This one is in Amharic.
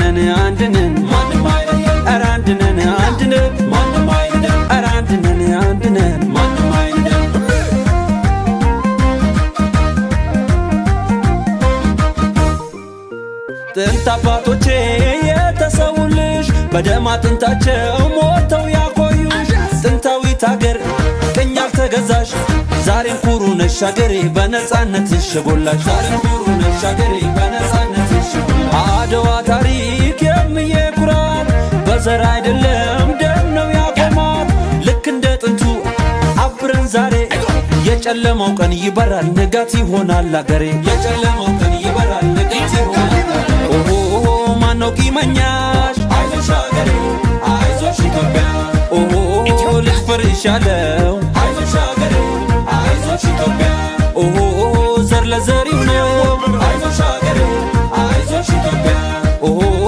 አንድነን አንድነን ማንም አይለየን ኧረ አንድነን አንድነን ማንም አይለየን ኧረ አንድነን አንድነን ማንም አይለየን ጥንት አባቶቼ የተሰውልሽ በደም አጥንታቸው ሞተው ያቆዩሽ ጥንታዊት አገር ቀኝ ያልተገዛሽ ዛሬም ኩሩ ነሽ አገሬ በነጻነትሽ ጎላሽ ዛሬም ኩሩ ነሽ አገሬ በነጻነትሽ አድዋ ታሪክ የምዬ ኩራት በዘር አይደለም ደም ነው ያቆማት ልክ እንደ ጥንቱ አብረን ዛሬ የጨለማው ቀን ይበራል ንጋት ይሆናል አገሬ የጨለማው ቀን ይበራል ንጋት ይሆናል ኦሆ ማነው ቂመኛሽ አይዞሽ አገሬ አይዞሽ ኢትዮጵያ ኦሆ ልፍርሻለው አይዞሽ አገሬ አይዞሽ ኢትዮጵያ ኦሆ ዘር ለዘሪው ነው አይዞሽ አገሬ አይዞሽ ኢትዮጵያ